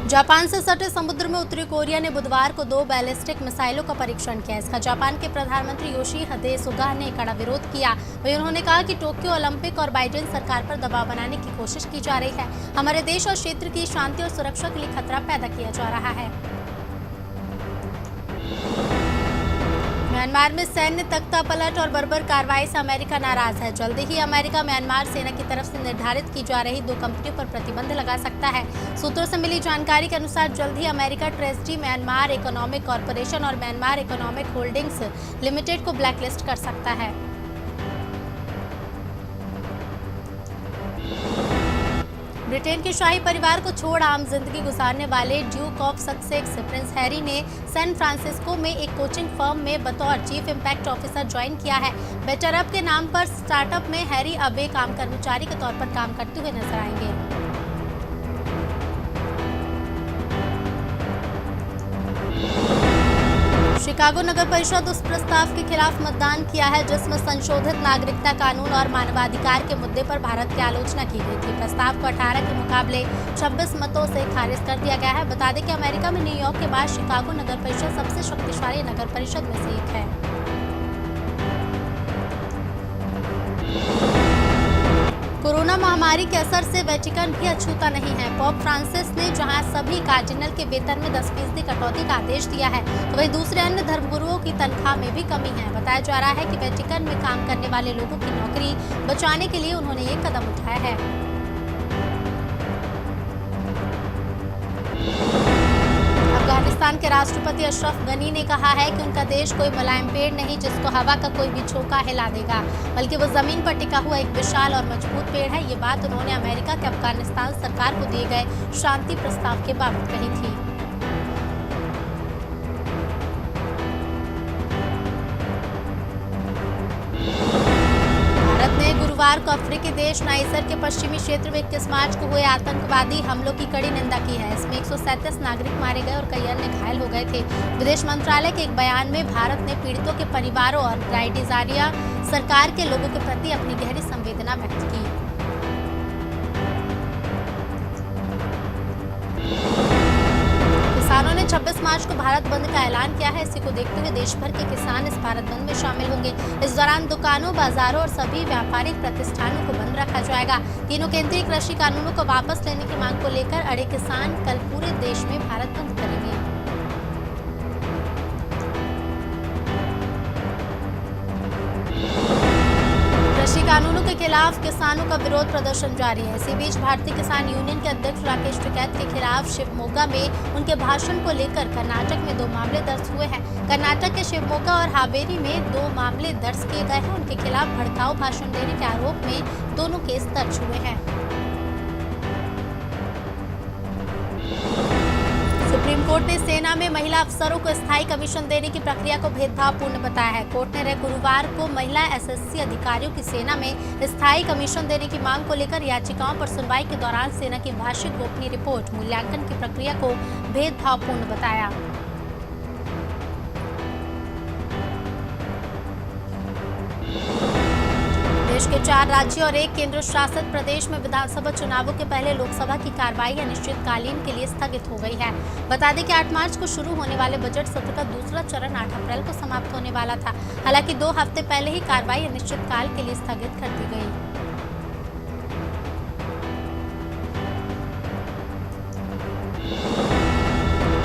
Japan से सटे समुद्र में उत्तरी कोरिया ने बुधवार को 2 बैलिस्टिक मिसाइलों का परीक्षण किया। इसका जापान के प्रधानमंत्री योशिहिदे सुगा ने कड़ा विरोध किया। वहीं उन्होंने कहा कि टोक्यो ओलंपिक और बाइडेन सरकार पर दबाव बनाने की कोशिश की जा रही है। हमारे देश और क्षेत्र की शांति और सुरक्षा के लिए खतरा पैदा किया जा रहा है। म्यांमार में सैन्य तख्तापलट और बर्बर कार्रवाई से अमेरिका नाराज है। जल्दी ही अमेरिका म्यांमार सेना की तरफ से निर्धारित की जा रही 2 कंपनियों पर प्रतिबंध लगा सकता है। सूत्रों से मिली जानकारी के अनुसार जल्द ही America treasury Myanmar economic corporation और म्यांमार इकोनॉमिक होल्डिंग्स लिमिटेड को ब्लैकलिस्ट कर सकता है। ब्रिटेन के शाही परिवार को छोड़ आम जिंदगी गुजारने वाले Duke of Sussex Prince Harry ने सैन फ्रांसिस्को में एक कोचिंग फर्म में बतौर चीफ इम्पैक्ट ऑफिसर ज्वाइन किया है। बेटरअप के नाम पर स्टार्टअप में हैरी अब एक आम कर्मचारी के तौर पर काम करते हुए नजर आएंगे। शिकागो नगर परिषद उस प्रस्ताव के खिलाफ मतदान किया है जिसमें संशोधित नागरिकता कानून और मानवाधिकार के मुद्दे पर भारत की आलोचना की गई थी। प्रस्ताव को 18 के मुकाबले 26 मतों से खारिज कर दिया गया है। बता दें कि अमेरिका में न्यूयॉर्क के बाद शिकागो नगर परिषद सबसे शक्तिशाली नगर परिषद में से एक है। कोरोना महामारी के असर से वेटिकन भी अछूता नहीं है। पोप फ्रांसिस ने जहां सभी कार्डिनल के वेतन में 10% कटौती का आदेश दिया है, तो वहीं दूसरे अन्य धर्मगुरुओं की तनख्वाह में भी कमी है। बताया जा रहा है कि वेटिकन में काम करने वाले लोगों की नौकरी बचाने के लिए उन्होंने ये कदम उठाया है। अफगानिस्तान के राष्ट्रपति अशरफ गनी ने कहा है कि उनका देश कोई मुलायम पेड़ नहीं जिसको हवा का कोई भी झोंका हिला देगा, बल्कि वो जमीन पर टिका हुआ एक विशाल और मजबूत पेड़ है। ये बात उन्होंने अमेरिका के अफगानिस्तान सरकार को दिए गए शांति प्रस्ताव के बाबत कही थी। गुरुवार को अफ्रीकी देश नाइजर के पश्चिमी क्षेत्र में 21 मार्च को हुए आतंकवादी हमलों की कड़ी निंदा की है। इसमें 137 नागरिक मारे गए और कई अन्य घायल हो गए थे। विदेश मंत्रालय के एक बयान में भारत ने पीड़ितों के परिवारों और नाइजीरिया सरकार के लोगों के प्रति अपनी गहरी संवेदना व्यक्त की। किसानों ने 26 मार्च को भारत बंद का ऐलान किया है। इसी को देखते हुए देश भर के किसान इस भारत बंद में शामिल होंगे। इस दौरान दुकानों, बाजारों और सभी व्यापारिक प्रतिष्ठानों को बंद रखा जाएगा। तीनों केंद्रीय कृषि कानूनों को वापस लेने की मांग को लेकर अड़े किसान कल पूरे देश में भारत बंद करेंगे। कृषि कानूनों के खिलाफ किसानों का विरोध प्रदर्शन जारी है। इसी बीच भारतीय किसान यूनियन के अध्यक्ष राकेश टिकैत के खिलाफ शिवमोगा में उनके भाषण को लेकर कर्नाटक में 2 मामले दर्ज हुए हैं। कर्नाटक के शिवमोगा और हावेरी में 2 मामले दर्ज किए गए हैं। उनके खिलाफ भड़काऊ भाषण देने के आरोप में दोनों केस दर्ज हुए हैं। सुप्रीम कोर्ट ने सेना में महिला अफसरों को स्थायी कमीशन देने की प्रक्रिया को भेदभावपूर्ण बताया है। कोर्ट ने गुरुवार को महिला एसएससी अधिकारियों की सेना में स्थायी कमीशन देने की मांग को लेकर याचिकाओं पर सुनवाई के दौरान सेना की वार्षिक गोपनीय रिपोर्ट मूल्यांकन की प्रक्रिया को भेदभावपूर्ण बताया। देश के 4 राज्यों और 1 केंद्र शासित प्रदेश में विधानसभा चुनावों के पहले लोकसभा की कार्रवाई अनिश्चितकालीन के लिए स्थगित हो गई है। बता दें कि 8 मार्च को शुरू होने वाले बजट सत्र का दूसरा चरण 8 अप्रैल को समाप्त होने वाला था। हालांकि 2 हफ्ते पहले ही कार्रवाई अनिश्चितकाल के लिए स्थगित कर दी गई।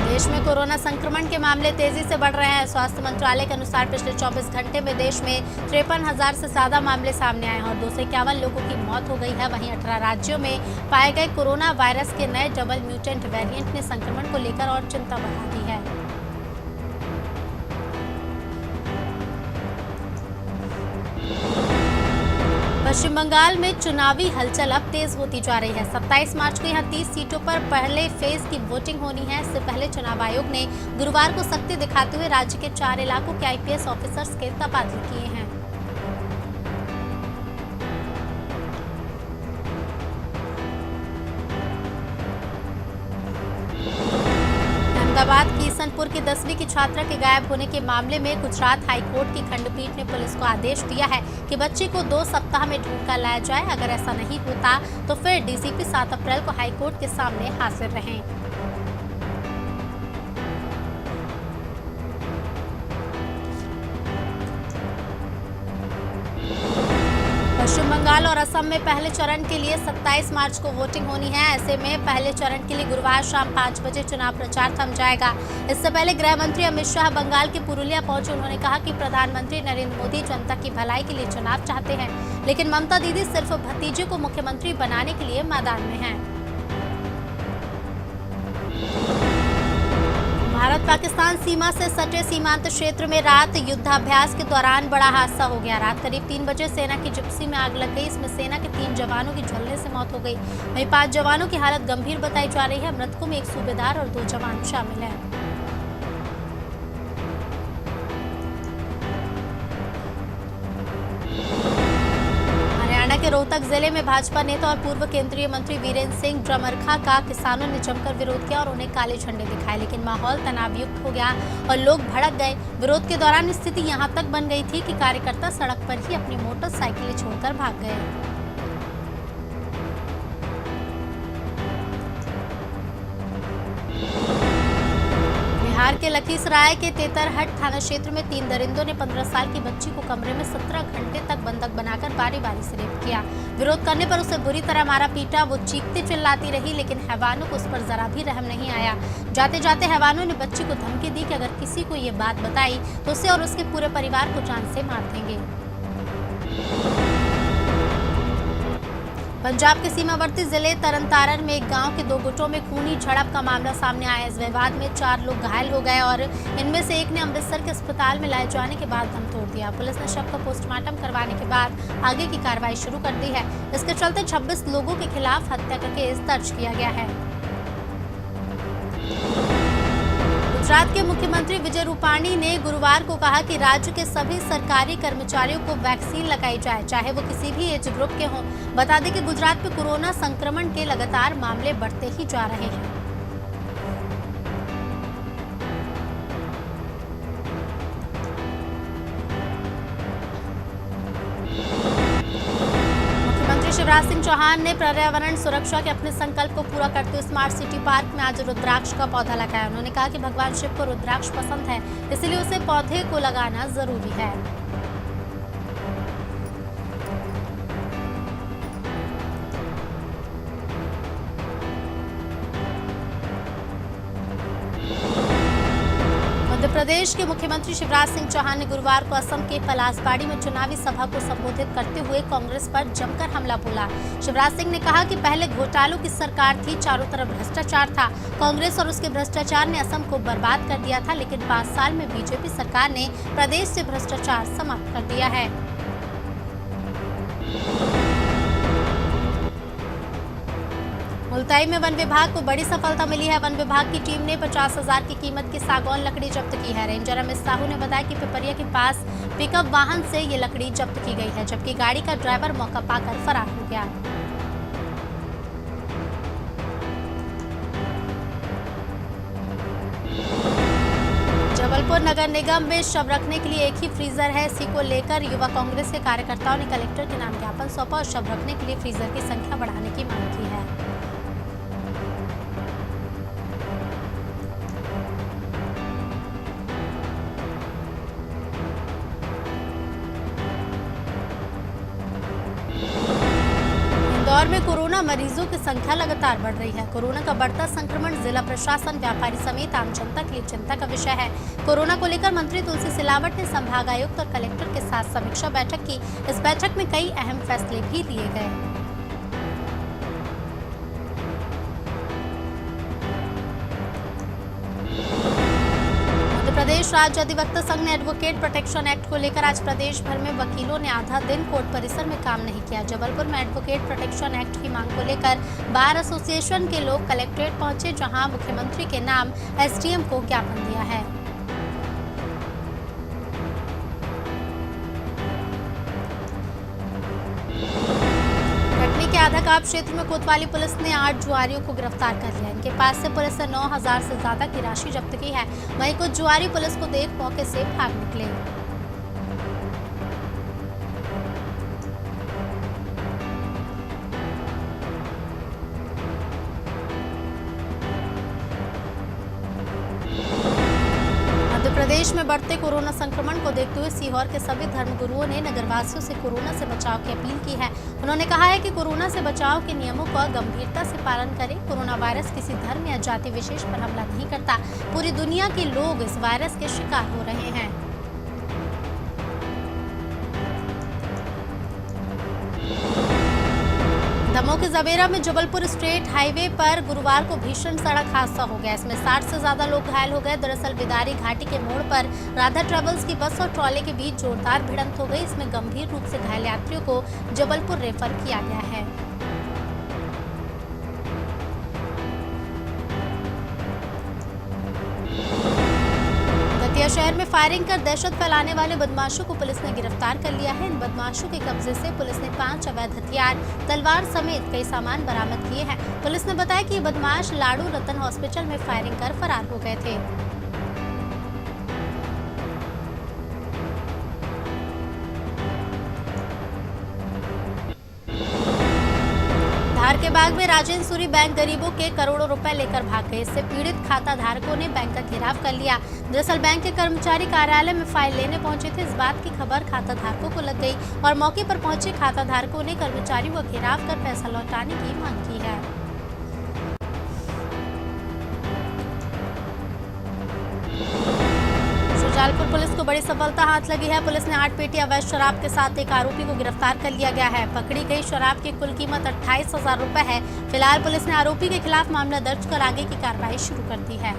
देश में कोरोना संक्रमण के मामले तेजी से बढ़ रहे हैं। स्वास्थ्य मंत्रालय के अनुसार पिछले 24 घंटे में देश में 53,000 से ज्यादा मामले सामने आए हैं और 251 लोगों की मौत हो गई है। वहीं 18 राज्यों में पाए गए कोरोना वायरस के नए डबल म्यूटेंट वेरिएंट ने संक्रमण को लेकर और चिंता बढ़ा दी है। पश्चिम बंगाल में चुनावी हलचल अब तेज होती जा रही है। 27 मार्च को यहां 30 सीटों पर पहले फेज की वोटिंग होनी है। इससे पहले चुनाव आयोग ने गुरुवार को सख्ती दिखाते हुए राज्य के 4 इलाकों के आईपीएस ऑफिसर्स के तबादले किए हैं। अहमदाबाद किशनपुर की 10वीं की छात्रा के गायब होने के मामले में गुजरात हाईकोर्ट की खंडपीठ ने पुलिस को आदेश दिया है कि बच्ची को 2 सप्ताह में ढूंढ कर लाया जाए। अगर ऐसा नहीं होता तो फिर डीसीपी 7 अप्रैल को हाईकोर्ट के सामने हाजिर रहें। पश्चिम बंगाल और असम में पहले चरण के लिए 27 मार्च को वोटिंग होनी है। ऐसे में पहले चरण के लिए गुरुवार शाम 5 बजे चुनाव प्रचार थम जाएगा। इससे पहले गृह मंत्री अमित शाह बंगाल के पुरुलिया पहुंचे। उन्होंने कहा कि प्रधानमंत्री नरेंद्र मोदी जनता की भलाई के लिए चुनाव चाहते हैं, लेकिन ममता दीदी सिर्फ भतीजे को मुख्यमंत्री बनाने के लिए मैदान में हैं। भारत पाकिस्तान सीमा से सटे सीमांत क्षेत्र में रात युद्धाभ्यास के दौरान बड़ा हादसा हो गया। रात करीब 3 बजे सेना की जिप्सी में आग लग गई। इसमें सेना के 3 जवानों की जलने से मौत हो गई। वहीं 5 जवानों की हालत गंभीर बताई जा रही है। मृतकों में एक सूबेदार और 2 जवान शामिल हैं। हरियाणा के रोहतक जिले में भाजपा नेता और पूर्व केंद्रीय मंत्री वीरेंद्र सिंह ड्रमरखा का किसानों ने जमकर विरोध किया और उन्हें काले झंडे दिखाए, लेकिन माहौल तनावयुक्त हो गया और लोग भड़क गए। विरोध के दौरान स्थिति यहां तक बन गई थी कि कार्यकर्ता सड़क पर ही अपनी मोटरसाइकिलें छोड़कर भाग गए। बिहार के लखीसराय के तेतरहट थाना क्षेत्र में 3 दरिंदों ने 15 साल की बच्ची को कमरे में 17 घंटे तक बंधक बनाकर बारी बारी से रेप किया। विरोध करने पर उसे बुरी तरह मारा पीटा। वो चीखती चिल्लाती रही, लेकिन हैवानों को उस पर जरा भी रहम नहीं आया। जाते जाते हैवानों ने बच्ची को धमकी दी कि अगर किसी को ये बात बताई तो उसे और उसके पूरे परिवार को जान से मार देंगे। पंजाब के सीमावर्ती जिले तरनतारन में एक गांव के 2 गुटों में खूनी झड़प का मामला सामने आया। इस विवाद में 4 लोग घायल हो गए और इनमें से एक ने अमृतसर के अस्पताल में लाए जाने के बाद दम तोड़ दिया। पुलिस ने शव का पोस्टमार्टम करवाने के बाद आगे की कार्रवाई शुरू कर दी है। इसके चलते 26 लोगों के खिलाफ हत्या का केस दर्ज किया गया है। गुजरात के मुख्यमंत्री विजय रूपाणी ने गुरुवार को कहा कि राज्य के सभी सरकारी कर्मचारियों को वैक्सीन लगाई जाए, चाहे वो किसी भी एज ग्रुप के हों। बता दें कि गुजरात में कोरोना संक्रमण के लगातार मामले बढ़ते ही जा रहे हैं। शिवराज सिंह चौहान ने पर्यावरण सुरक्षा के अपने संकल्प को पूरा करते हुए स्मार्ट सिटी पार्क में आज रुद्राक्ष का पौधा लगाया। उन्होंने कहा कि भगवान शिव को रुद्राक्ष पसंद है, इसलिए उसे पौधे को लगाना जरूरी है। मध्य प्रदेश के मुख्यमंत्री शिवराज सिंह चौहान ने गुरुवार को असम के पलासबाड़ी में चुनावी सभा को संबोधित करते हुए कांग्रेस पर जमकर हमला बोला। शिवराज सिंह ने कहा कि पहले घोटालों की सरकार थी, चारों तरफ भ्रष्टाचार था। कांग्रेस और उसके भ्रष्टाचार ने असम को बर्बाद कर दिया था, लेकिन 5 साल में बीजेपी सरकार ने प्रदेश से भ्रष्टाचार समाप्त कर दिया है। मुल्ताई में वन विभाग को बड़ी सफलता मिली है। वन विभाग की टीम ने 50,000 की कीमत की सागौन लकड़ी जब्त की है। रेंजर अमित साहू ने बताया कि पिपरिया के पास पिकअप वाहन से ये लकड़ी जब्त की गई है, जबकि गाड़ी का ड्राइवर मौका पाकर फरार हो गया। जबलपुर नगर निगम में शव रखने के लिए एक ही फ्रीजर है। इसी को लेकर युवा कांग्रेस के कार्यकर्ताओं ने कलेक्टर के नाम ज्ञापन सौंपा और शव रखने के लिए फ्रीजर की संख्या बढ़ाने की मांग की है। इंदौर में कोरोना मरीजों की संख्या लगातार बढ़ रही है। कोरोना का बढ़ता संक्रमण जिला प्रशासन, व्यापारी समेत आम जनता के लिए चिंता का विषय है। कोरोना को लेकर मंत्री तुलसी सिलावट ने संभागायुक्त और कलेक्टर के साथ समीक्षा बैठक की। इस बैठक में कई अहम फैसले भी लिए गए। प्रदेश राज्य अधिवक्ता संघ ने एडवोकेट प्रोटेक्शन एक्ट को लेकर आज प्रदेश भर में वकीलों ने आधा दिन कोर्ट परिसर में काम नहीं किया। जबलपुर में एडवोकेट प्रोटेक्शन एक्ट की मांग को लेकर बार एसोसिएशन के लोग कलेक्ट्रेट पहुंचे, जहां मुख्यमंत्री के नाम एसडीएम को ज्ञापन दिया है। के आधाकाप क्षेत्र में कोतवाली पुलिस ने 8 जुआरियों को गिरफ्तार कर लिया। इनके पास से पुलिस ने 9,000 से ज्यादा की राशि जब्त की है। वहीं कुछ जुआरी पुलिस को देख मौके से भाग निकले। प्रदेश में बढ़ते कोरोना संक्रमण को देखते हुए सीहोर के सभी धर्मगुरुओं ने नगरवासियों से कोरोना से बचाव की अपील की है। उन्होंने कहा है कि कोरोना से बचाव के नियमों का गंभीरता से पालन करें। कोरोना वायरस किसी धर्म या जाति विशेष पर हमला नहीं करता। पूरी दुनिया के लोग इस वायरस के शिकार हो रहे हैं। दमोह के जबेरा में जबलपुर स्टेट हाईवे पर गुरुवार को भीषण सड़क हादसा हो गया। इसमें 60 से ज्यादा लोग घायल हो गए। दरअसल बिदारी घाटी के मोड़ पर राधा ट्रेवल्स की बस और ट्रॉले के बीच जोरदार भिड़ंत हो गई। इसमें गंभीर रूप से घायल यात्रियों को जबलपुर रेफर किया गया है। शहर में फायरिंग कर दहशत फैलाने वाले बदमाशों को पुलिस ने गिरफ्तार कर लिया है। इन बदमाशों के कब्जे से पुलिस ने 5 अवैध हथियार, तलवार समेत कई सामान बरामद किए हैं। पुलिस ने बताया कि ये बदमाश लाडू रतन हॉस्पिटल में फायरिंग कर फरार हो गए थे। धार के बाग में राजेंद्र सूरी बैंक गरीबों के करोड़ों रुपए लेकर भाग गए। इससे पीड़ित खाता धारकों ने बैंक का घेराव कर लिया। दरअसल बैंक के कर्मचारी कार्यालय में फाइल लेने पहुंचे थे। इस बात की खबर खाता धारकों को लग गई और मौके पर पहुंचे खाता धारकों ने कर्मचारियों का घेराव कर पैसा लौटाने की मांग की है। जालपुर पुलिस को बड़ी सफलता हाथ लगी है। पुलिस ने 8 पेटी अवैध शराब के साथ एक आरोपी को गिरफ्तार कर लिया गया है। पकड़ी गई शराब की कुल कीमत 28,000 रुपए है। फिलहाल पुलिस ने आरोपी के खिलाफ मामला दर्ज कर आगे की कार्रवाई शुरू कर दी है।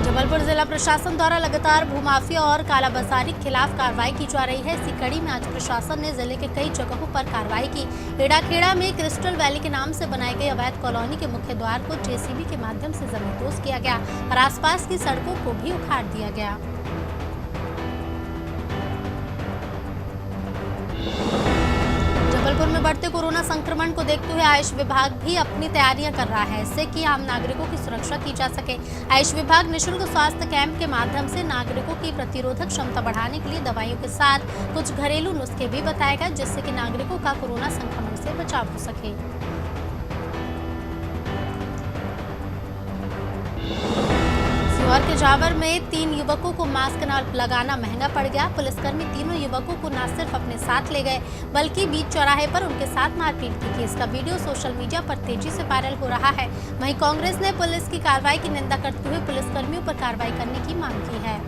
जबलपुर जिला प्रशासन द्वारा लगातार भूमाफिया और कालाबाजारी के खिलाफ कार्रवाई की जा रही है। इसी कड़ी में आज प्रशासन ने जिले के कई जगहों पर कार्रवाई की। एड़ाखेड़ा में क्रिस्टल वैली के नाम से बनाई गई अवैध कॉलोनी के मुख्य द्वार को जेसीबी के माध्यम से जमींदोज किया गया और आसपास की सड़कों को भी उखाड़ दिया गया। जबलपुर में बढ़ते कोरोना संक्रमण को देखते हुए आयुष विभाग भी अपनी तैयारियां कर रहा है, इससे कि आम नागरिकों की सुरक्षा की जा सके। आयुष विभाग निःशुल्क स्वास्थ्य कैंप के माध्यम से नागरिकों की प्रतिरोधक क्षमता बढ़ाने के लिए दवाइयों के साथ कुछ घरेलू नुस्खे भी बताएगा, जिससे कि नागरिकों का कोरोना संक्रमण से बचाव हो सके। सीहोर के जावर में 3 युवकों को मास्क न लगाना महंगा पड़ गया। पुलिसकर्मी तीनों युवकों को न सिर्फ अपने साथ ले गए बल्कि बीच चौराहे पर उनके साथ मारपीट की। इसका वीडियो सोशल मीडिया पर तेजी से वायरल हो रहा है। वहीं कांग्रेस ने पुलिस की कार्रवाई की निंदा करते हुए पुलिसकर्मियों पर कार्रवाई करने की मांग की है।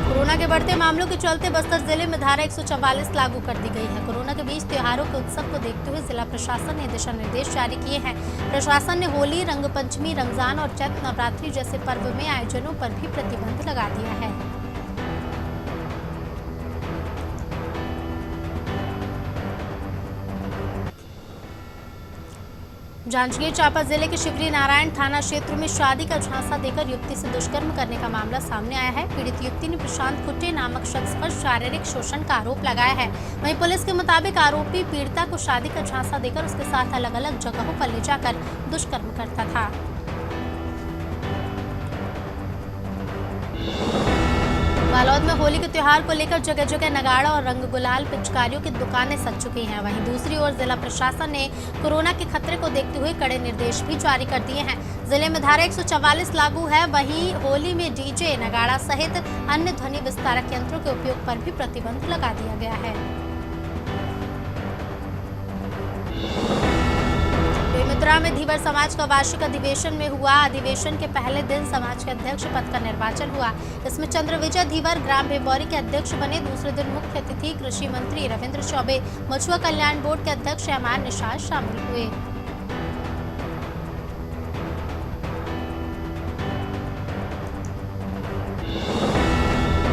कोरोना के बढ़ते मामलों के चलते बस्तर जिले में धारा 144 लागू कर दी गई है। कोरोना के बीच त्योहारों के उत्सव को देखते हुए जिला प्रशासन ने दिशा निर्देश जारी किए हैं। प्रशासन ने होली, रंगपंचमी, रमजान और चैत्र नवरात्रि जैसे पर्व में आयोजनों पर भी प्रतिबंध लगा दिया है। जांजगीर चांपा जिले के शिवरी नारायण थाना क्षेत्र में शादी का झांसा देकर युवती से दुष्कर्म करने का मामला सामने आया है। पीड़ित युवती ने प्रशांत कुट्टे नामक शख्स पर शारीरिक शोषण का आरोप लगाया है। वहीं पुलिस के मुताबिक आरोपी पीड़िता को शादी का झांसा देकर उसके साथ अलग अलग जगहों पर ले जाकर दुष्कर्म करता था। बालोद में होली के त्योहार को लेकर जगह जगह नगाड़ा और रंग गुलाल पिचकारियों की दुकानें सज चुकी हैं। वहीं दूसरी ओर जिला प्रशासन ने कोरोना के खतरे को देखते हुए कड़े निर्देश भी जारी कर दिए हैं। जिले में धारा 144 लागू है। वहीं होली में डीजे, नगाड़ा सहित अन्य ध्वनि विस्तारक यंत्रों के उपयोग पर भी प्रतिबंध लगा दिया गया है। बेमित्रा में धीवर समाज का वार्षिक अधिवेशन में हुआ। अधिवेशन के पहले दिन समाज के अध्यक्ष पद का निर्वाचन हुआ। इसमें चंद्रविजय धीवर ग्राम भेबौरी के अध्यक्ष बने। दूसरे दिन मुख्य अतिथि कृषि मंत्री रविंद्र चौबे, मछुआ कल्याण बोर्ड के अध्यक्ष अमान निषाद शामिल हुए।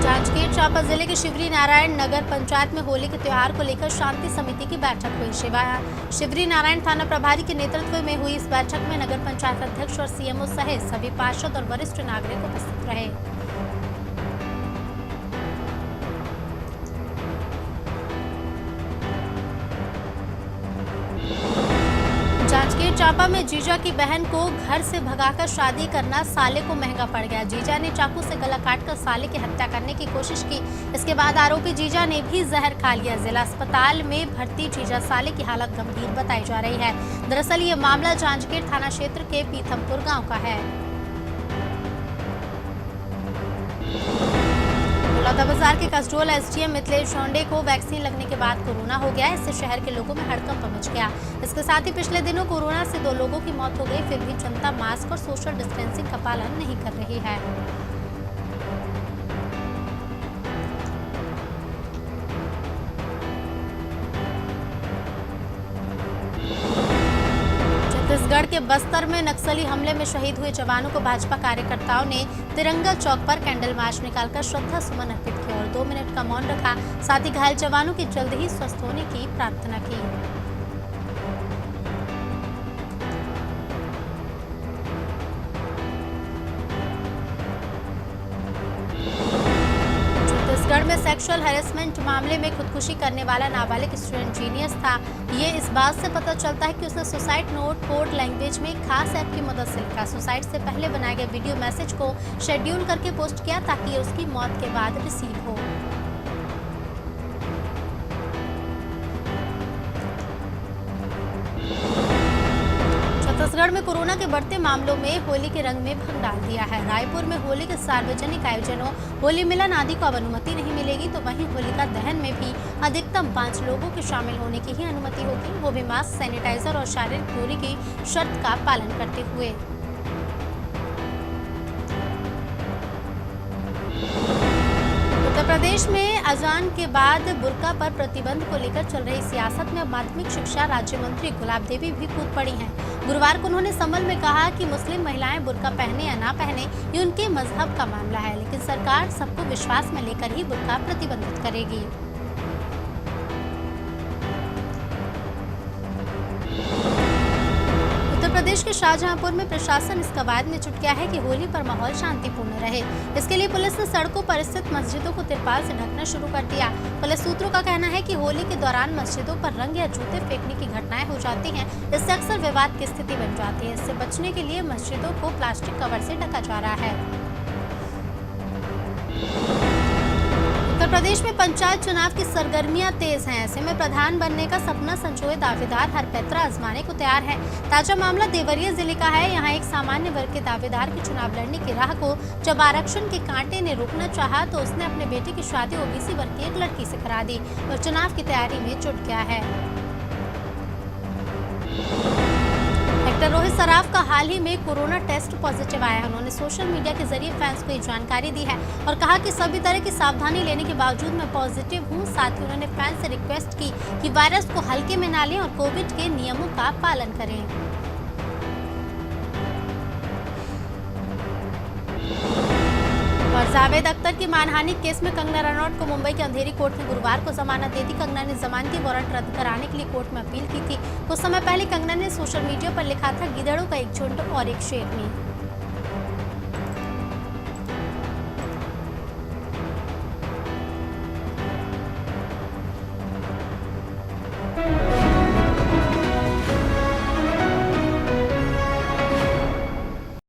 जांजगीर चांपा जिले के शिवरी नारायण नगर पंचायत में होली के त्योहार को लेकर शांति समिति की बैठक हुई। शिवरी नारायण थाना प्रभारी के नेतृत्व में हुई इस बैठक में नगर पंचायत अध्यक्ष और सीएमओ सहित सभी पार्षद और वरिष्ठ नागरिक उपस्थित रहे। जांजगीर चांपा में जीजा की बहन को घर से भगाकर शादी करना साले को महंगा पड़ गया। जीजा ने चाकू से गला काटकर साले की हत्या करने की कोशिश की। इसके बाद आरोपी जीजा ने भी जहर खा लिया। जिला अस्पताल में भर्ती जीजा साले की हालत गंभीर बताई जा रही है। दरअसल ये मामला जांजगीर थाना क्षेत्र के पीथमपुर गाँव का है। बाजार के कसडोल एसडीएम मिथिलेश शोंडे को वैक्सीन लगने के बाद कोरोना हो गया। इससे शहर के लोगों में हड़कंप मच गया। इसके साथ ही पिछले दिनों कोरोना से 2 लोगों की मौत हो गई। फिर भी जनता मास्क और सोशल डिस्टेंसिंग का पालन नहीं कर रही है। छत्तीसगढ़ के बस्तर में नक्सली हमले में शहीद हुए जवानों को भाजपा कार्यकर्ताओं ने तिरंगा चौक पर कैंडल मार्च निकालकर श्रद्धा सुमन अर्पित किए और 2 मिनट का मौन रखा। साथ ही घायल जवानों की जल्द ही स्वस्थ होने की प्रार्थना की। छत्तीसगढ़ में सेक्सुअल हैरेसमेंट मामले में खुदकुशी करने वाला नाबालिग स्टूडेंट जीनियस था। ये इस बात से पता चलता है कि उसने सुसाइड नोट कोड लैंग्वेज में एक खास ऐप की मदद से लिखा। सुसाइड से पहले बनाए गए वीडियो मैसेज को शेड्यूल करके पोस्ट किया ताकि ये उसकी मौत के बाद रिसीव हो। छत्तीसगढ़ में कोरोना के बढ़ते मामलों में होली के रंग में भंग डाल दिया है। रायपुर में होली के सार्वजनिक आयोजनों, होली मिलन आदि को अब अनुमति नहीं मिलेगी, तो वहीं होलिका दहन में भी अधिकतम 5 लोगों के शामिल होने की ही अनुमति होगी, वो भी मास्क, सैनिटाइजर और शारीरिक दूरी की शर्त का पालन करते हुए। उत्तर प्रदेश में अजान के बाद बुर्का पर प्रतिबंध को लेकर चल रही सियासत में माध्यमिक शिक्षा राज्य मंत्री गुलाब देवी भी कूद पड़ी हैं। गुरुवार को उन्होंने संभल में कहा कि मुस्लिम महिलाएं बुर्का पहने या ना पहने ये उनके मजहब का मामला है, लेकिन सरकार सबको विश्वास में लेकर ही बुर्का प्रतिबंधित करेगी। उत्तर प्रदेश के शाहजहांपुर में प्रशासन इस कवायद में जुट गया है कि होली पर माहौल शांतिपूर्ण रहे। इसके लिए पुलिस ने सड़कों पर स्थित मस्जिदों को तिरपाल से ढकना शुरू कर दिया। पुलिस सूत्रों का कहना है कि होली के दौरान मस्जिदों पर रंग या जूते फेंकने की घटनाएं हो जाती हैं। इससे अक्सर विवाद की स्थिति बन जाती है। इससे बचने के लिए मस्जिदों को प्लास्टिक कवर से ढका जा रहा है। उत्तर प्रदेश में पंचायत चुनाव की सरगर्मियां तेज हैं। ऐसे में प्रधान बनने का सपना संजोए दावेदार हरपेत्रा आजमाने को तैयार है। ताजा मामला देवरिया जिले का है। यहाँ एक सामान्य वर्ग के दावेदार के चुनाव लड़ने की राह को जब आरक्षण के कांटे ने रोकना चाहा तो उसने अपने बेटे की शादी ओबीसी वर्ग की एक लड़की से करा दी और चुनाव की तैयारी में जुट गया है। एक्टर रोहित सराफ का हाल ही में कोरोना टेस्ट पॉजिटिव आया है। उन्होंने सोशल मीडिया के जरिए फैंस को ये जानकारी दी है और कहा कि सभी तरह की सावधानी लेने के बावजूद मैं पॉजिटिव हूं। साथ ही उन्होंने फैंस से रिक्वेस्ट की कि वायरस को हल्के में ना लें और कोविड के नियमों का पालन करें। और जावेद अख्तर की मानहानि केस में कंगना रनौत को मुंबई के अंधेरी कोर्ट ने गुरुवार को जमानत दे दी। कंगना ने जमानती वारंट रद्द कराने के लिए कोर्ट में अपील की थी। कुछ समय पहले कंगना ने सोशल मीडिया पर लिखा था, गिदड़ों का एक झुंड और एक शेरनी।